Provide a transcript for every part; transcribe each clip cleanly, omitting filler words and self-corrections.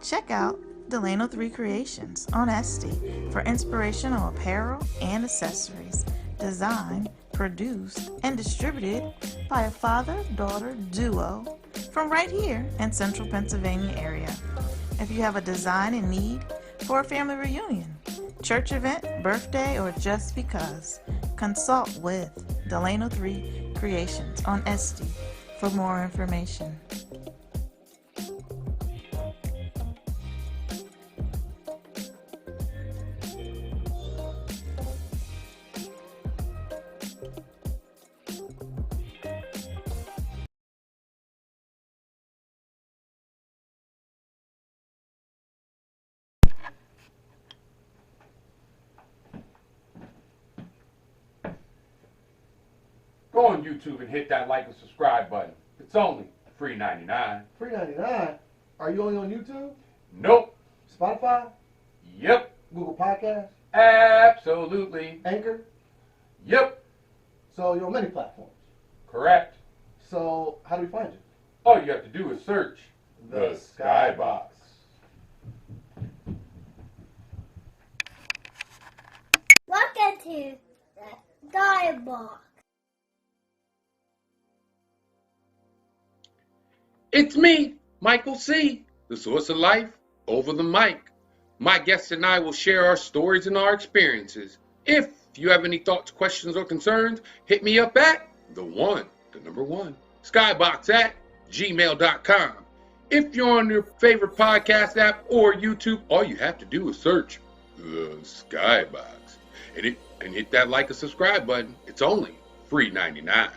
Check out Delano 3 Creations on Etsy for inspirational apparel and accessories designed, produced, and distributed by a father-daughter duo from right here in Central Pennsylvania area. If you have a design in need for a family reunion, church event, birthday, or just because, consult with Delano 3 Creations on Etsy for more information. Go on YouTube and hit that like and subscribe button. It's only $3.99. $3.99? Are you only on YouTube? Nope. Spotify? Yep. Google Podcasts? Absolutely. Anchor? Yep. So you're on many platforms. Correct. So how do we find you? All you have to do is search The SkyBoxx. Welcome to the SkyBoxx. It's me, Michael C., the source of life over the mic. My guests and I will share our stories and our experiences. If you have any thoughts, questions, or concerns, hit me up at the number one, SkyBoxx at gmail.com. If you're on your favorite podcast app or YouTube, all you have to do is search the SkyBoxx and hit that like and subscribe button. It's only $3.99.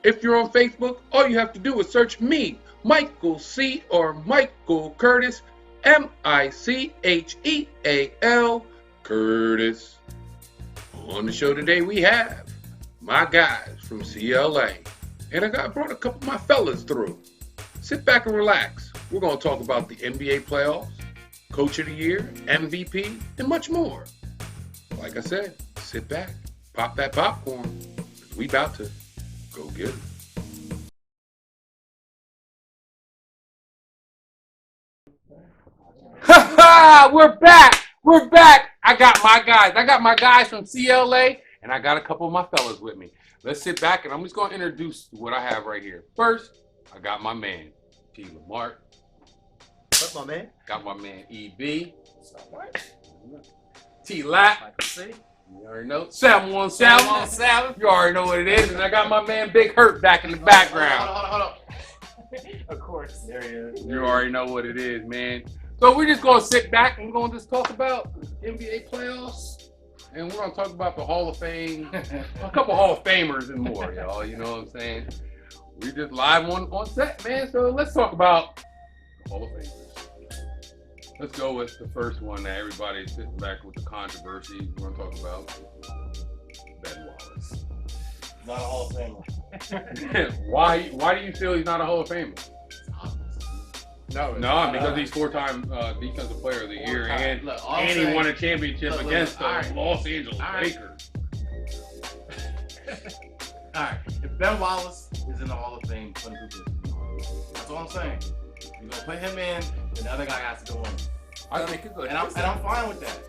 If you're on Facebook, all you have to do is search me, Michael C. or Michael Curtis, Micheal Curtis. On the show today we have my guys from CLA, and I brought a couple of my fellas through. Sit back and relax. We're going to talk about the NBA playoffs, Coach of the Year, MVP, and much more. Like I said, sit back, pop that popcorn, because we about to go get it. Ha ha! We're back! We're back! I got my guys from CLA, and I got a couple of my fellas with me. Let's sit back, and I'm just going to introduce what I have right here. First, I got my man, T. Lamar. What's my man? Got my man, EB. T. Lap. See? You already know. 717. You already know what it is. And I got my man, Big Hurt, back in the background. Hold on. Of course. There he is. You already know what it is, man. So we're just going to sit back and we're going to just talk about NBA playoffs. And we're going to talk about the Hall of Fame, a couple Hall of Famers and more, y'all. You know what I'm saying? We just live on set, man. So let's talk about the Hall of Famers. Let's go with the first one that everybody's sitting back with the controversy. We're going to talk about Ben Wallace. Not a Hall of Famer. Why do you feel he's not a Hall of Famer? No, because he's four-time Defensive Player of the Year, and he won a championship against the Los Angeles Lakers. All right, if Ben Wallace is in the Hall of Fame, Tony Kukoc. That's all I'm saying. You're gonna put him in, and the other guy has to go in. I think it's good. And I'm fine with that.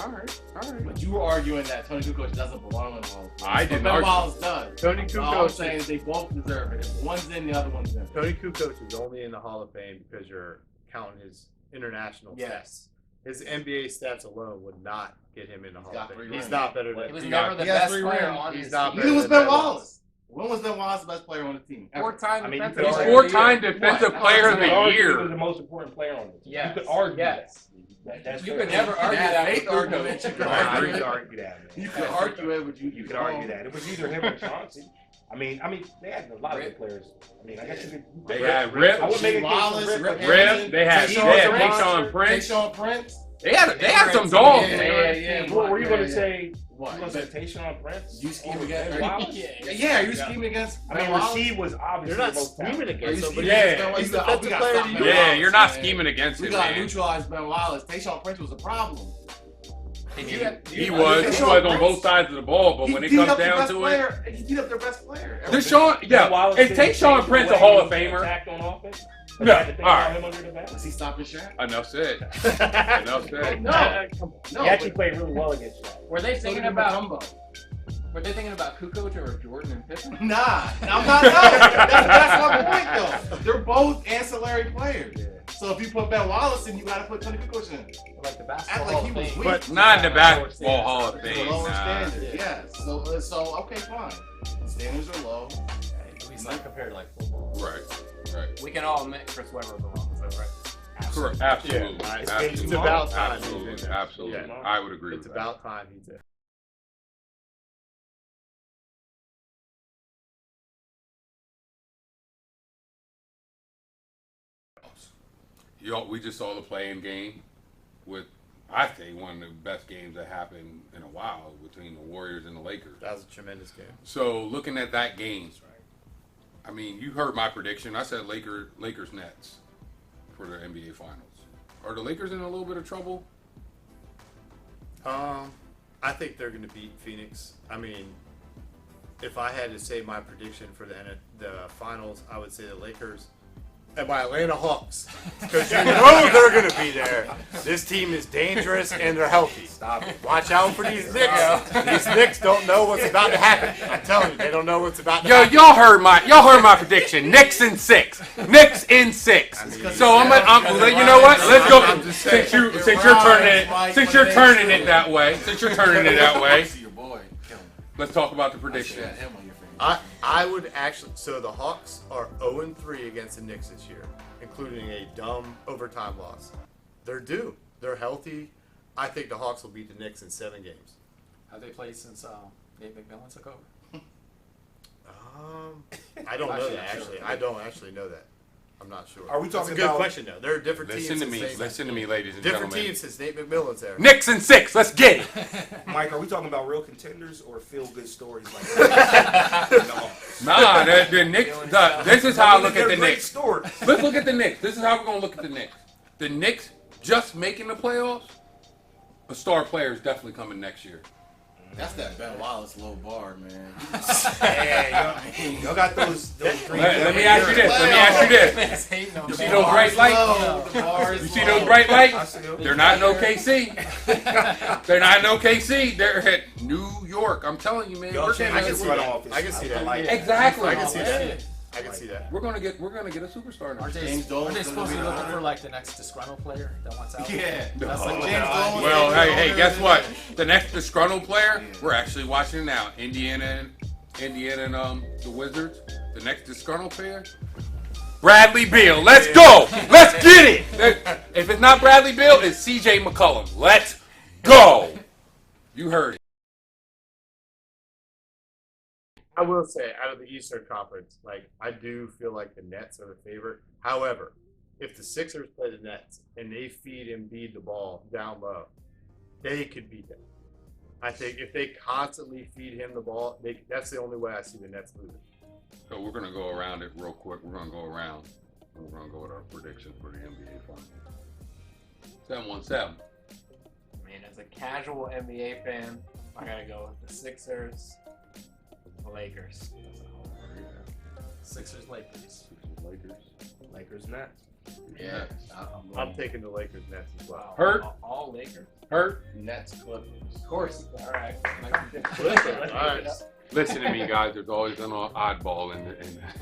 All right. But you were arguing that Tony Kukoc doesn't belong in the Hall of Fame. I didn't Ben argue. Wallace does. Tony All I'm Kukoc. saying is they both deserve it. If one's in, the other one's in. Tony Kukoc is only in the Hall of Fame because you're counting his international Yes. stats. His NBA stats alone would not get him in the Hall got of Fame. three He's rings. not better than. He was he never got- the he has best three player rings. on He's his not team. better Neither was than Ben Wallace. When was Ben Wallace the best player on the team? Ever. Four-time I mean, defensive. you He's could four-time argue- Defensive What? Player of You the could He was Year. the most important player on it. Yes. You could argue Yes. that. You could never argue that faith with argument. You could I argue agree it. to argue that, man. You could argue it, but You could argue that. It was either him or Chauncey. I mean, they had a lot of good players. I mean, I guess you could. They had Rip. I would make a case for Wallace, Rip. Rip. They had Tayshaun Prince. Tayshaun Prince. They had some dogs, Yeah, man. yeah. What were you going to say? What? You going to say Tayshaun Prince? You scheme Over against Ben Wallace? Yeah, you scheming against I mean, Ben Wallace? Rasheed was obviously They're not the most scheming talented. against him, but Yeah. he's the defensive player of the year. Yeah, you're not scheming against We him, got to man. neutralize Ben Wallace. Tayshaun Prince was a problem. He was on both sides of the ball, but when it comes down to it, he beat up their best player. Deshaun, and Tayshaun Prince a Hall of Famer. Attacked on offense. No, Had to think all about right. him under the basket. Was he stopping Shaq? Enough said. Enough said. Come on. No, He actually but- played really well against Shaq. Were they So thinking did about? Mutombo. Were they thinking about Kukoc or Jordan and Pippen? Nah, I'm not. No, that's my point though. They're both ancillary players. So if you put Ben Wallace in, you got to put Tony Kukoc in. Like the Act basketball like Hall he of was Fame. weak. But not in the basketball Hall of To Fame. a lower Nah. standard. Yeah. So okay, fine. Standards are low. We still compared to like football. Right. We can all admit Chris Webber belongs, though, right? Correct. Absolutely. Yeah, it's Absolutely. about time. Absolutely. Absolutely. Yeah. I would agree It's with that. about time he's there. We just saw the playing game with, I think, one of the best games that happened in a while between the Warriors and the Lakers. That was a tremendous game. So looking at that game, I mean, you heard my prediction. I said Lakers Nets for the NBA Finals. Are the Lakers in a little bit of trouble? I think they're going to beat Phoenix. I mean, if I had to say my prediction for the finals, I would say the Lakers and my Atlanta Hawks, because you know they're going to be there. This team is dangerous and they're healthy. Stop it. Watch out for these Knicks. These Knicks don't know what's about to happen. I'm telling you, they don't know what's about to happen. Y'all heard my prediction. Knicks in 6. Knicks in 6. So I'm you know what? Let's go. Since you're turning it that way. Let's talk about the prediction. I would actually. So the Hawks are 0-3 against the Knicks this year, including a dumb overtime loss. They're due. They're healthy. I think the Hawks will beat the Knicks in 7 games. Have they played since Nate McMillan took over? I don't know Actually, that I'm actually. sure. I don't actually know that. I'm not sure. Are we talking That's a good about- question though. There are different teams. Listen to me. since Listen to me, ladies and Different gentlemen. teams since Nate McMillan's there. Knicks in 6. Let's get it. Mike, are we talking about real contenders or feel-good stories like that? Nah, the Knicks. This is how I look at the They're great Knicks. stories. Let's look at the Knicks. This is how we're gonna look at the Knicks. The Knicks just making the playoffs. A star player is definitely coming next year. That's that Ben Wallace low bar, man. Y'all got those green. Let me ask you this. You see those bright lights? You see those bright I lights? see them. They're not in OKC. They're not in OKC. They're at New York. I'm telling you, man. Y'all change I can the see front that. office. I can see that. like Exactly. I can see that. I can see that. We're gonna get a superstar Aren't now. they, James Dolan's aren't they supposed to be gonna be looking the for like the next disgruntled player that wants out? Yeah. That's like James Dolan. Well, hey, guess what? The next disgruntled player, we're actually watching it now. Indiana and the Wizards. The next disgruntled player, Bradley Beal. Let's go. Let's get it. If it's not Bradley Beal, it's CJ McCollum. Let's go. You heard it. I will say, out of the Eastern Conference, like I do feel like the Nets are the favorite. However, if the Sixers play the Nets and they feed Embiid the ball down low, they could beat them. I think if they constantly feed him the ball, that's the only way I see the Nets losing. So we're gonna go around it real quick. We're gonna go around. We're gonna go with our predictions for the NBA Finals. 717. I mean, as a casual NBA fan, I gotta go with the Sixers, the Lakers. Sixers, Lakers. Lakers Nets. Yeah. I'm taking the Lakers Nets as well. Hurt? All Lakers. Hurt? Nets Clippers. Of course. All right. All right. Listen to me, guys. There's always an oddball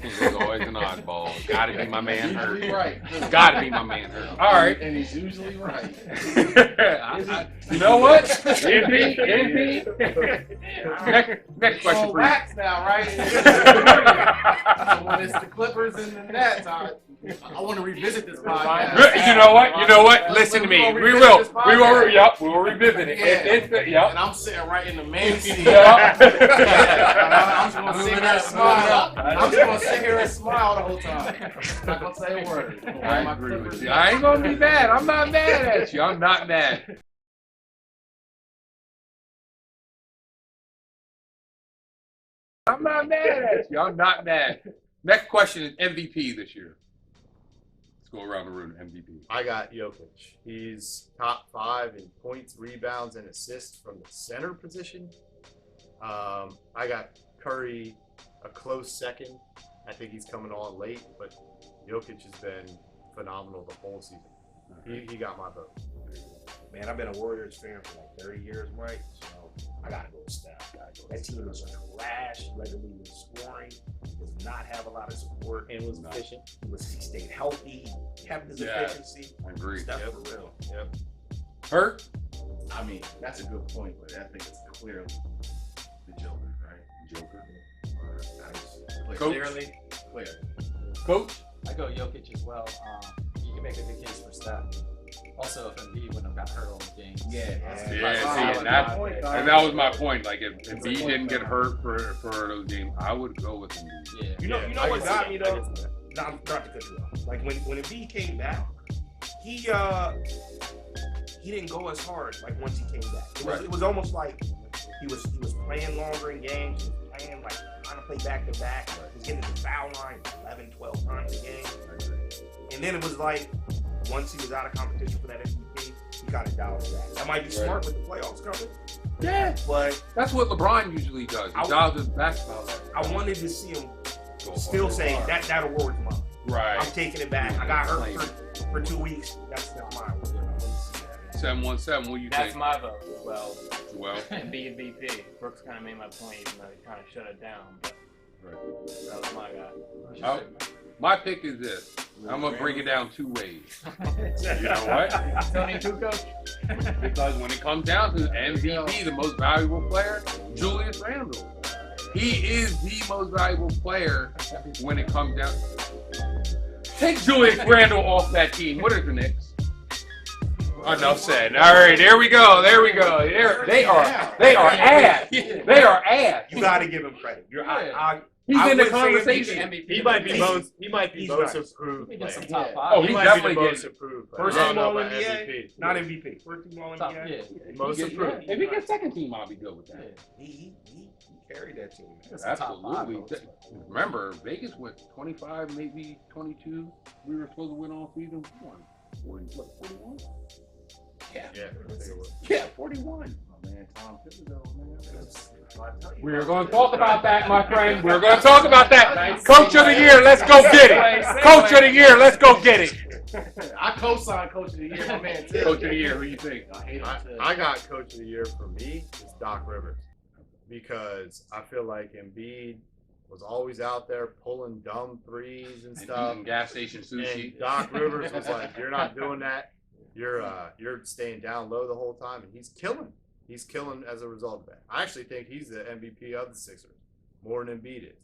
there's always an oddball. Got to be my man Hurt. Usually right. Got to be my man Hurt. All right. And he's usually right. You know what? NP. Next question So for you. wax now, right? So when it's the Clippers and the Nets, I want to revisit this podcast. You know what? Listen to me. We will revisit it. Yeah. And I'm sitting right in the main seat. Yeah. I'm just gonna sit here and smile. I'm just gonna sit here and smile the whole time. I'm not gonna say a word. I agree with you. I ain't gonna be mad. I'm not mad at you. I'm not mad. I'm not mad at you. I'm not mad. Next question is MVP this year. Let's go around the room. MVP. I got Jokic. He's top 5 in points, rebounds, and assists from the center position. I got Curry a close second. I think he's coming on late, but Jokic has been phenomenal the whole season. He got my vote. Man, I've been a Warriors fan for like 30 years, Mike. So I gotta go with Steph. That team was trash, regularly was scoring, does not have a lot of support. And was efficient. He stayed healthy, kept his efficiency. I agree. Steph for real. Yep. Hurt? I mean, that's a good point, but I think it's clearly the Joker, right? Joker. Clearly. Clear. Coach? I go Jokic as well. You can make a good case for Steph. Also, if Embiid wouldn't have got hurt all the games. And that was my point. Like, if Embiid didn't get hurt for those games, I would go with Embiid. Yeah. You know what got me though? Not to cut you off. Like when Embiid came back, he didn't go as hard like once he came back. It was almost like he was playing longer in games. He was playing like trying to play back to back. He was getting to the foul line 11, 12 times a game. And then it was like once he was out of competition for that MVP, he got it dialed back. That might be smart with the playoffs coming. Yeah, but that's what LeBron usually does. He dials his basketball. I wanted to see him still say that award's mine. Right. I'm taking it back. I got hurt for 2 weeks. That's mine. 717. What do you think? That's my vote as well. Well, MVP. Brooks kind of made my point, even though he kind of shut it down. But that was my guy. My pick is this. I'm gonna break it down 2 ways. You know what? Tony Kukoc. Because when it comes down to MVP, the most valuable player, Julius Randle. He is the most valuable player when it comes down. Take Julius Randle off that team. What are the Knicks? Enough said. All right, there we go. They are ass. They are ass. You got to give him credit. He's in the conversation. He might be most improved. He gets some top 5. Oh, He he's might definitely be the most getting improved. First player. team All Not NBA, not MVP. First team All NBA. Most improved. If he gets second team, I'll be good with that. He carried that team. Absolutely. Remember, Vegas went 25, maybe 22. We were supposed to win all season. 41? Yeah, 41. Oh, man, Tom Thibodeau, man. We're going to talk about that, my friend. We're going to talk about that. Coach of the year, let's go get it. Coach of the year, let's go get it. I co-signed Coach of the Year, my man. Too. Coach of the year, who you think? I got Coach of the Year for me is Doc Rivers, because I feel like Embiid was always out there pulling dumb threes and stuff. Eating gas station sushi. And Doc Rivers was like, "You're not doing that. You're staying down low the whole time," and he's killing. He's killing as a result of that. I actually think he's the MVP of the Sixers, more than Embiid is.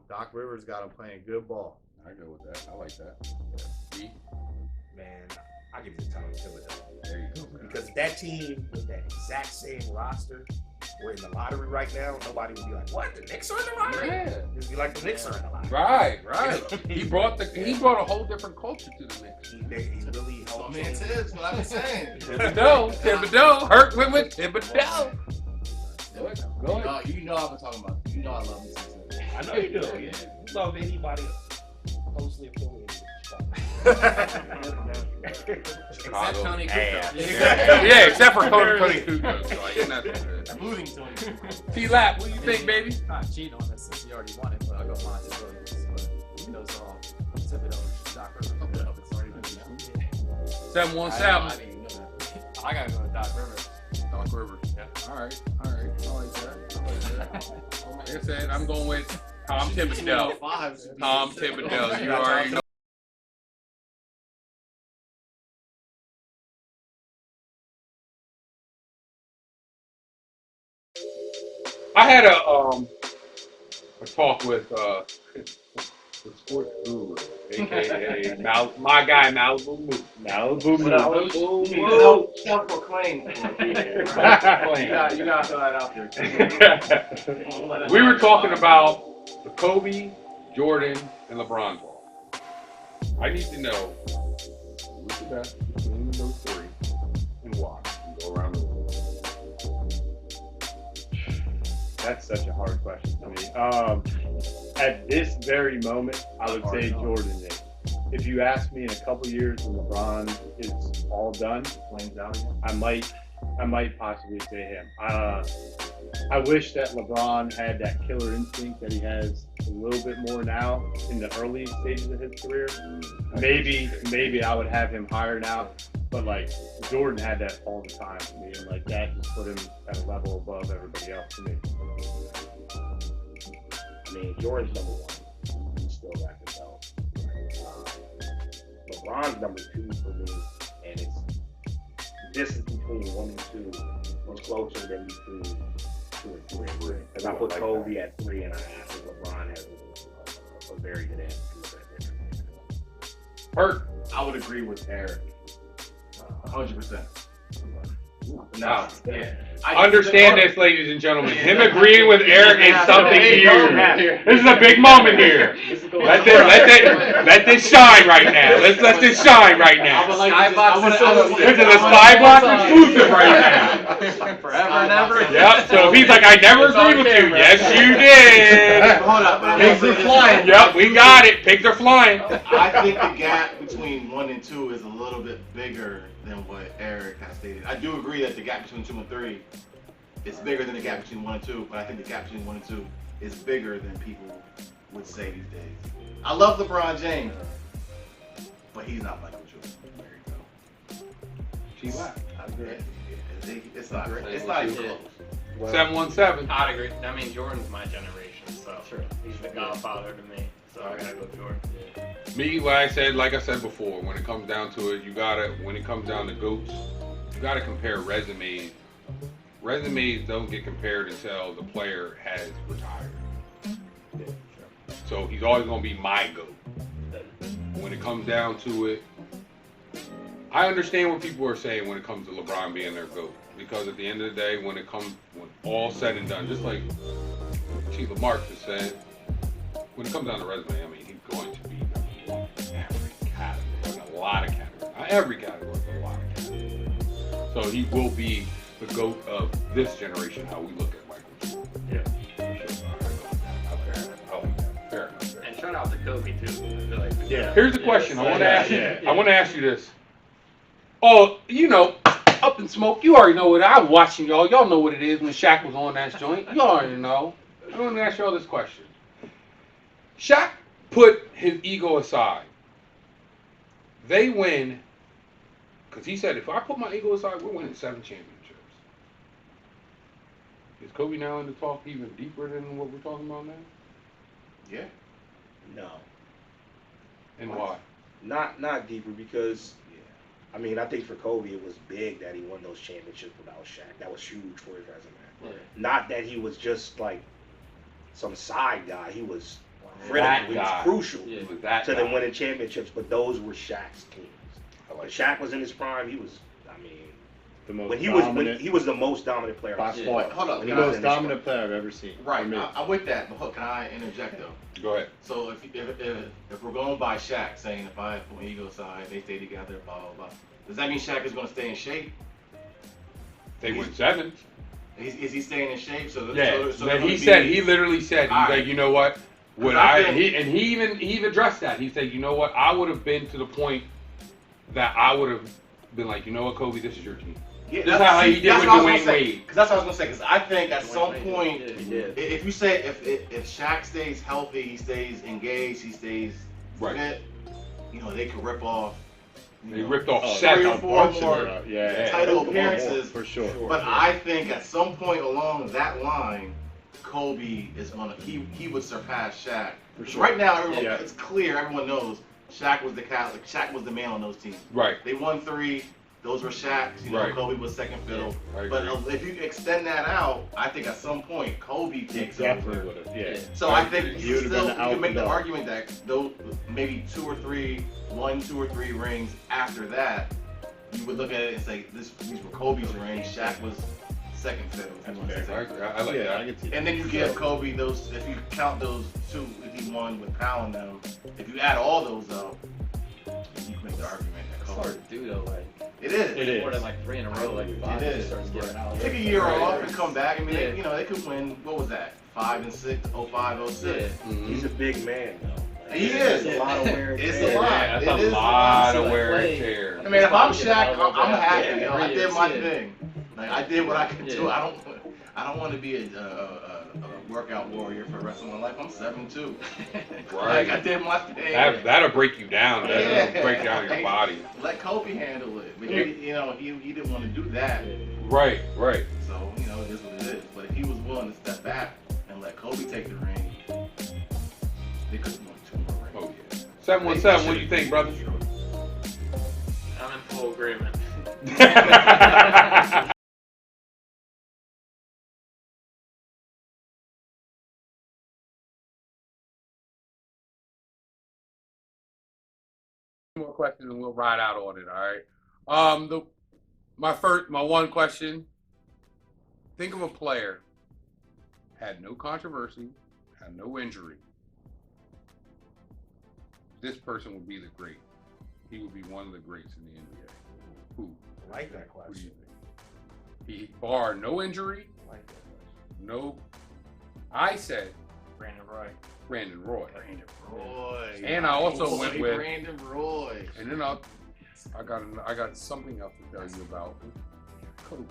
Doc Rivers got him playing good ball. I go with that. I like that. Man, I give it to Tom Thibodeau. There you go. Because that team with that exact same roster, we're in the lottery right now. Nobody would be like, "What? The Knicks are in the lottery?" Yeah. Just be like, "The Knicks are in the lottery." Right. He brought a whole different culture to the Knicks. He really helped. Man, Tibbs, what I've been saying. Thibodeau, hurt with Thibodeau. Go ahead. You know I've been talking about. You know I love me some Tibbs. I know you do. Yeah. You love anybody closely affiliated. Except Tony Kukoc. Yeah, except for Tony Kukoc. Like, nothing. Moving to T-Lap, what do you think, baby? Not cheating on this since he already won it, but I'll go Monty Williams. But those are all Thibodeau, Doc Rivers. It's already been announced. 717. I gotta go with Doc Rivers. Doc Rivers. Yeah. All right. I like that. Like I said, I'm going with Tom Thibodeau. Tom Thibodeau. You already know. I had a talk with the sports guru, aka my guy Malibu Moose. Self-proclaimed. You gotta throw that out there. We were talking about the Kobe, Jordan, and LeBron ball. I need to know who's the best between those three and why. Go around the room. That's such a hard question to me. At this very moment, I would say Jordan is. if you ask me in a couple years when LeBron is all done, Flames out again. I might possibly say him. I wish that LeBron had that killer instinct that he has a little bit more now in the early stages of his career. Maybe I would have him higher now, but like Jordan had that all the time for me, and like that just put him at a level above everybody else to me. I mean, Jordan's number one. He's still racking belt. LeBron's number two for me, and it's distance between 1 and 2 was closer than between 2 and 3. Because I put Kobe at 3.5, and LeBron has a very good answer to that. Hurt. I would agree with Eric. 100%. No. Yeah. Understand this, ladies and gentlemen. Him agreeing with Eric is something huge. This is a big moment here. Let this shine right now. Let's let this shine right now. This is a SkyBoxx exclusive right now. Forever and ever. Yep. So if he's like, I never agreed with you. Yes, you did. Hold up. Pigs are flying. Yep, we got it. Pigs are flying. I think the gap between 1 and 2 is a little bit bigger than what Eric has stated. I do agree that the gap between 2 and 3 is bigger than the gap between 1 and 2, but I think the gap between 1 and 2 is bigger than people would say these days. I love LeBron James, but he's not Michael Jordan. There you go. She left. It's not even close. 717. I'd agree. I mean, Jordan's my generation, so he's the godfather to me. So I gotta go Jordan. Me, like I said before, when it comes down to it, when it comes down to GOATs, you gotta compare resumes. Resumes don't get compared until the player has retired. So he's always gonna be my GOAT. When it comes down to it, I understand what people are saying when it comes to LeBron being their GOAT. Because at the end of the day, when all said and done, just like Chief Mark just said, when it comes down to resume, I mean, he's going to be number 1 in every category, in a lot of categories. Not every category, but a lot of categories. So he will be the GOAT of this generation, how we look at Michael Jordan. Yeah, for sure. Fair enough. And shout out to Kobe too. I feel like Here's the question. I want to ask you. I want to ask you this. Oh, Up in Smoke, you already know what I'm watching, y'all. Y'all know what it is when Shaq was on that joint. Y'all already know. I want to ask y'all this question. Shaq put his ego aside. They win, because he said, if I put my ego aside, we're winning 7 championships. Is Kobe now in the talk even deeper than what we're talking about now? Yeah. No. And why? Not deeper because, I mean, I think for Kobe it was big that he won those championships without Shaq. That was huge for his resume. Right. Not that he was just like some side guy. He was critical. He was crucial to them winning championships. But those were Shaq's teams. When Shaq was in his prime, he was. I mean, The most when he was the most dominant player. By far. Hold up. The most dominant player I've ever seen. Right. I'm with that, but can I interject though? Go ahead. So if we're going by Shaq saying if I put my ego aside, they stay together, blah blah blah. Does that mean Shaq is going to stay in shape? They win 7. Is he staying in shape? So he literally said, he's like, you know what? He even addressed that. He said, you know what? I would have been to the point that I would have been like, you know what, Kobe, this is your team. Yeah, that's how he did with Dwayne Wade. Because that's what I was going to say. Because I think at some point, if you say if Shaq stays healthy, he stays engaged, he stays fit, they could rip off. They ripped off 3 or 4 more title Yeah. appearances For sure. But I think at some point along that line, Kobe is he would surpass Shaq. For sure. Right now, it's clear. Everyone knows Shaq was the Catholic. Shaq was the man on those teams. Right. They won 3. Those were Shaq's. Kobe was second fiddle. But if you extend that out, I think at some point Kobe takes over. So I think you can make the argument that those maybe 2 or 3 rings after that, you would look at it and say these were Kobe's rings. Shaq was second fiddle. I like that. I can see and then you give Kobe those. If you count those 2, if he won with Powell and them, if you add all those up, you can make the argument that Kobe. It's hard to do though, like. It is. It is. More than like 3 in a row, like 5 it is. starts getting out. Take a year off and come back. I mean, they could win. What was that? 5 and 6, 05, 06. He's a big man though. He is. It's a lot of wear and It's tear. a lot. Yeah, that's It a is lot of So wear and play. tear. I mean, if I'm Shaq, I'm happy. Yeah, You know, I it did is, my yeah. thing. Like I did what I could do. Yeah. I don't want to be a workout warrior for the rest of my life. I'm 7'2". Right. Like I did my thing. That'll break you down. That'll Yeah. break down your body. Let Kobe handle it. But he didn't want to do that. Right, right. So, it is what it is. But if he was willing to step back and let Kobe take the ring, they could have won 2 more rings. Oh, yeah. 717, what do you think, brother? I'm in full agreement. More questions and we'll ride out on it, all right? My one question, think of a player, had no controversy, had no injury. This person would be the great. He would be one of the greats in the NBA. Who? I like that Who do question. you think? He bar no injury, I like that question. no. I said Brandon Roy. Brandon Roy. Brandon Roy. And I also went with Brandon Roy. And then I got something else to tell you about Kobe.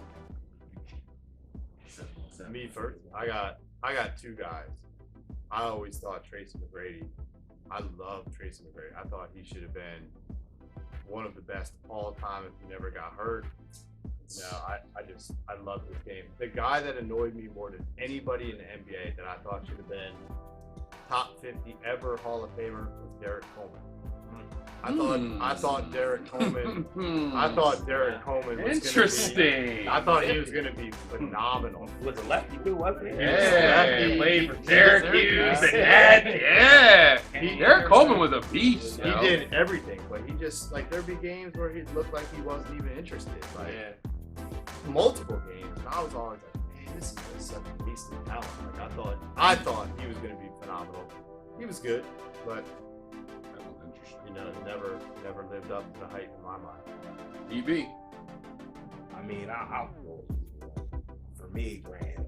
Me first. I got 2 guys. I always thought Tracy McGrady. I love Tracy McGrady. I thought he should have been one of the best all time if he never got hurt. No, I love this game. The guy that annoyed me more than anybody in the NBA that I thought should have been top 50 ever Hall of Famer was Derek Coleman. I thought Derek Coleman. I thought Derek Coleman was interesting. I thought he was going to be phenomenal. Was a lefty too, wasn't he? Yeah, he played for Syracuse and that. Yeah, Derek Coleman was a beast. He did everything, but he just there'd be games where he looked like he wasn't even interested. Multiple games, and I was always like, man, this is just such a beast of talent. I thought he was going to be phenomenal. He was good, but never lived up to the hype in my mind. EB. I mean, I'll go for me, Brandon.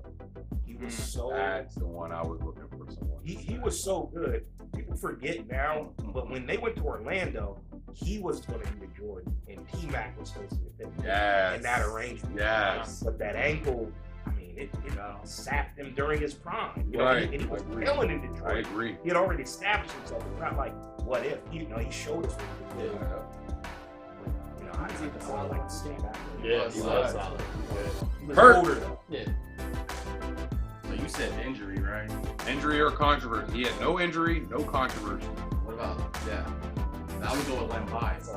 He was so. That's the one I was looking for. Someone. He was so good. People forget now, but when they went to Orlando, he was going to be the Jordan, and T-Mac was supposed to be the fifth in that arrangement. Yes. But that ankle, I mean, it sapped him during his prime. Right. And he was killing in Detroit. I agree. He had already established himself. It's not like, what if? He showed us what he could do. I like to stand back. Yeah, he was solid. He was older though. Yeah. So you said injury, right? Injury or controversy? He had no injury, no controversy. What about I would go with Len Bias.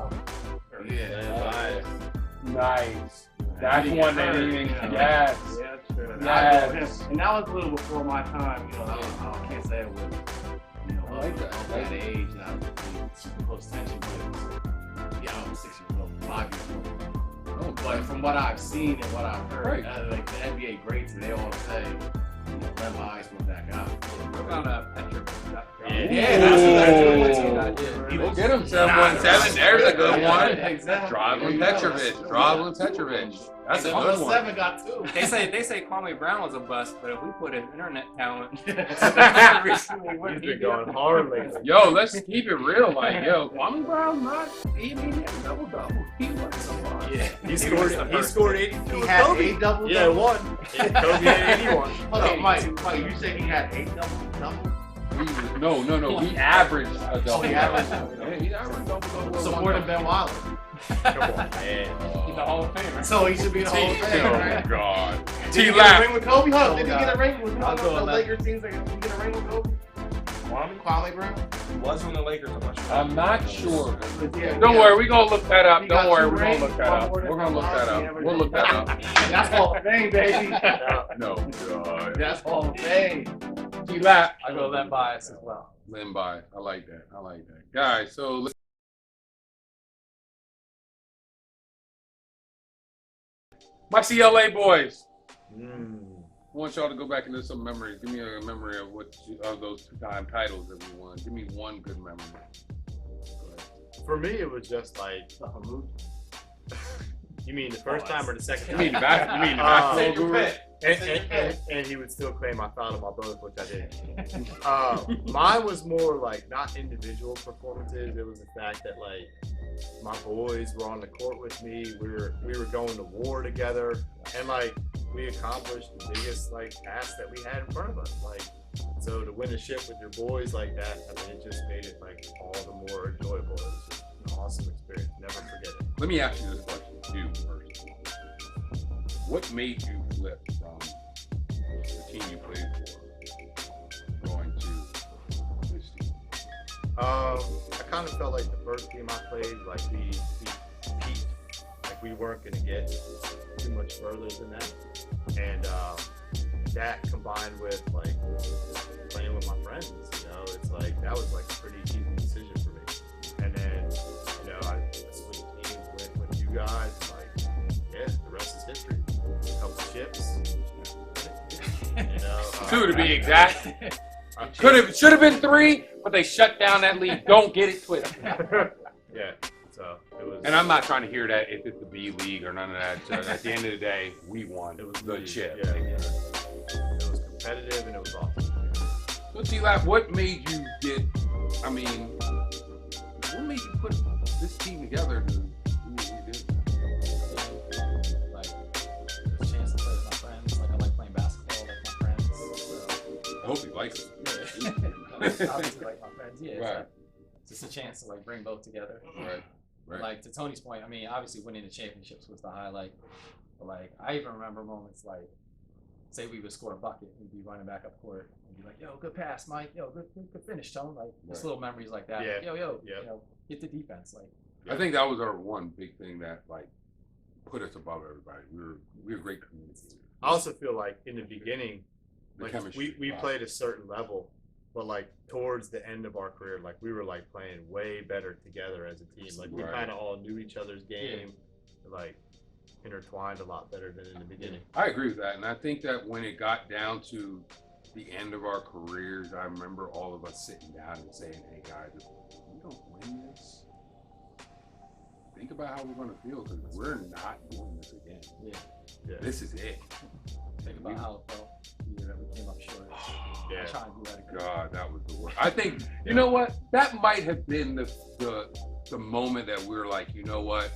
Yeah. Nice. That's one that even. Yes. Yeah, true. Yes. And that was a little before my time. I can't say it was. I like that age, and I was really super close attention, but it was, I was 6 years old, 5 years old. But from what I've seen and what I've heard, the NBA greats, they all say, Len Bias was that guy. What about Petrovic? Yeah, that's Go get him, 717. There's a good one. Exactly. Driving Petrovic. That's a good one. 7 got 2. They say Kwame Brown was a bust, but if we put his internet talent, He's been going hard lately. Yo, let's keep it real. Kwame Brown's not. He had a double. He wasn't somebody. Yeah, he scored 82. He had 8 double. Yeah, one. Kobe had 81. Hold up, Mike, you said he had 8 double? No. He averaged a double. He averaged double. So more than Ben Wallace. Come on, man. he's a Hall of Famer. So he should be in the Hall of Fame, right? Oh, God. Did he get a ring with Kobe? Hold up, did he get a ring with one of the Lakers teams? Did he get a ring with Kobe? Kwame Brown? He was on the Lakers. I'm not sure. Don't worry, we're going to look that up. Don't worry, we're going to look that up. We're going to look that up. We'll look that up. That's Hall of Fame, baby. No, God. That's Hall of Fame. T-Lap. I go Len Bias as well. Len Bias. I like that. Guys, so let's. My CLA boys. I want y'all to go back into some memories. Give me a memory of those 2-time titles that we won. Give me one good memory. For me, it was just You mean the first time or the second time? You mean the basketball guru? And he would still claim I fouled him on both, which I didn't. Mine was more like not individual performances. It was the fact that like my boys were on the court with me. We were going to war together, and like we accomplished the biggest like task that we had in front of us. Like, so to win a ship with your boys like that, I mean, it just made it like all the more enjoyable. It was just an awesome experience. Never forget it. Let me ask you this question too first. What made you flip from the team you played for going to this team? I kind of felt like the first team I played, like we peaked, like we weren't gonna get too much further than that, and that combined with like playing with my friends, you know, it's like that was like a pretty easy decision for me. And then, you know, I switched teams, went with you guys, and like, yeah, the rest is history. A couple ships, you know, 2 to be exact. Should have been 3, but they shut down that league. Don't get it twisted. Yeah, so it was. And I'm not trying to hear that if it's the B League or none of that. So at the end of the day, we won. It was the chip. Yeah, it was competitive and it was awesome. So T-Lap, what made you get? I mean, what made you put this team together to do what we did? Like, a chance to play with my friends. Like, I like playing basketball with my friends. So. I hope he likes it. Yeah. Obviously, like my friends. Yeah. Right. It's just a chance to like bring both together. Right. Right. Like to Tony's point, I mean, obviously winning the championships was the highlight. But like, I even remember moments like, say we would score a bucket, we'd be running back up court and be like, "Yo, good pass, Mike. Yo, good finish, Tone." Like just little memories like that. Yeah. Like, yo, Yeah. you know, get the defense. Like, I think that was our one big thing that like put us above everybody. We were great communicators. I also feel like in the beginning, The like chemistry. we played a certain level, but like towards the end of our career, like we were like playing way better together as a team. Like we Right. kind of all knew each other's game, like intertwined a lot better than in the beginning. I agree with that, and I think that when it got down to the end of our careers, I remember all of us sitting down and saying, "Hey guys, if we don't win this, think about how we're going to feel because we're not doing this again. yeah. This is it." Think about how it felt the year that we came up short. Yeah. I'm trying to do that again. God, that was the worst. I think you know what? That might have been the moment that we were like, you know what?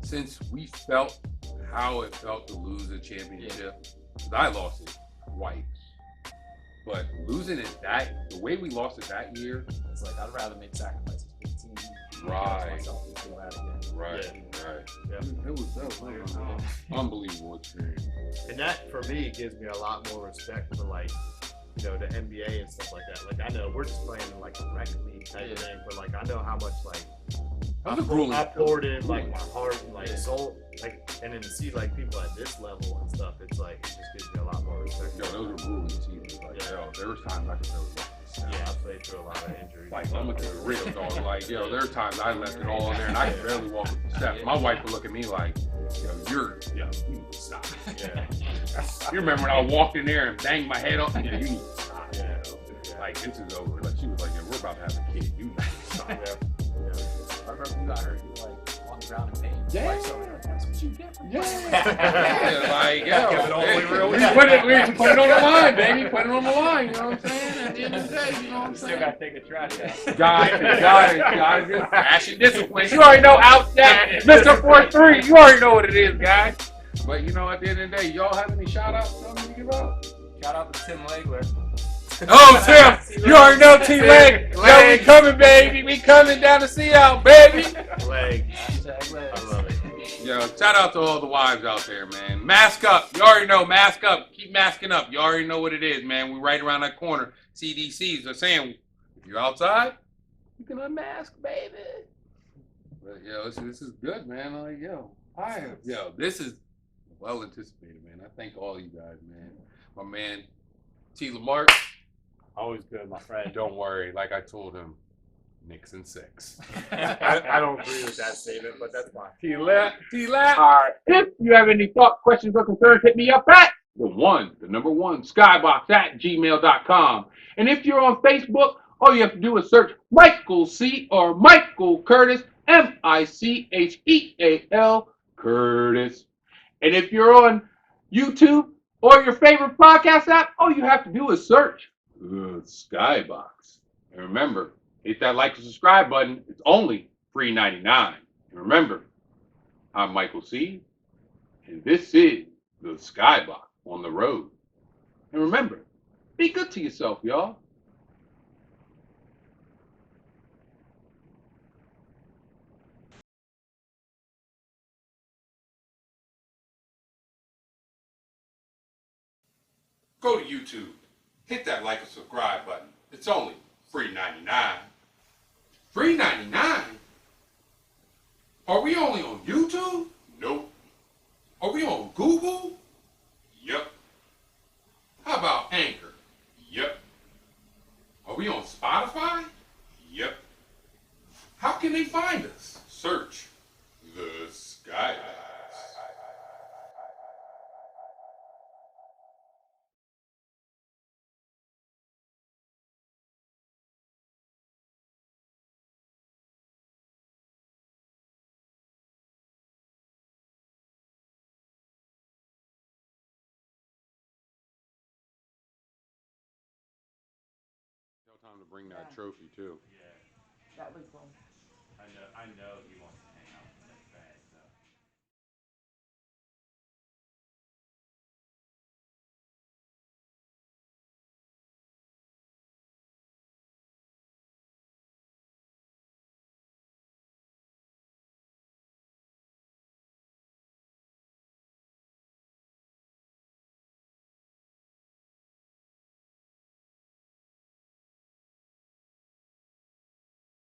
Since we felt how it felt to lose a championship, 'cause I lost it twice, but losing it the way we lost it that year, It's like I'd rather make sacrifices for the team. Right. Myself and feel that again. right. Yeah. That was an unbelievable experience. And that for me gives me a lot more respect for like, you know, the NBA and stuff like that. Like I know we're just playing in like a rec league type of thing, but like I know how much like I poured in like my heart and like soul, like, and then to see like people at this level and stuff, it's like it just gives me a lot more respect. Yo, those are grueling seasons. Like, yo, there was times I could feel it. Yeah, I played through a lot of injuries. Like, I'm gonna keep it real, dog. Like, yo, there are times I left it all in there and I could barely walk up the steps. My wife would look at me like, yo, you need to stop. Yeah. You remember when I walked in there and banged my head off? Yeah, you need to stop. Yeah. Like, this is over. Like, she was like, we're about to have a kid. You need to stop. I remember you got hurt. You were like on the ground in pain. Yeah. Like, so, that's what you get from Like, yo, we put it on the line, baby. Put it on the line. You know what I'm saying? At the end of the day, you know what I'm saying? Still gotta take a trash out. Got it. Just fashion discipline. You already know outstep, Mr. 4-3. You already know what it is, guys. But you know, at the end of the day, y'all have any shout outs to give out? Shout out to Tim Legler. Oh, Tim, you already know T-Leg. Yo, we coming, baby. We coming down to see out, baby. Leg. I love it. Yo, shout out to all the wives out there, man. Mask up. You already know. Mask up. Keep masking up. You already know what it is, man. We're right around that corner. CDCs are saying, if you're outside, you can unmask, baby. But, yo, this is good, man. Like, yo, this is well anticipated, man. I thank all you guys, man. My man, T. Lamar. Always good, my friend. Don't worry. Like I told him, Nixon 6. I don't agree with that statement, but that's fine. T-Lap. All right. If you have any thoughts, questions, or concerns, hit me up at the number one, SkyBoxx at gmail.com. And if you're on Facebook, all you have to do is search Michael C. or Michael Curtis, Micheal Curtis. And if you're on YouTube or your favorite podcast app, all you have to do is search the SkyBoxx. And remember, hit that like and subscribe button. It's only $3.99. And remember, I'm Michael C., and this is the SkyBoxx on the road. And remember, be good to yourself, y'all. Go to YouTube. Hit that like and subscribe button. It's only $3.99. $3.99? Are we only on YouTube? Nope. Are we on Google? Yep. How about Anchor? Yep. Are we on Spotify? Yep. How can they find us? Search the SkyBoxx. Tell Tom to bring that trophy too. That was one. I know he wants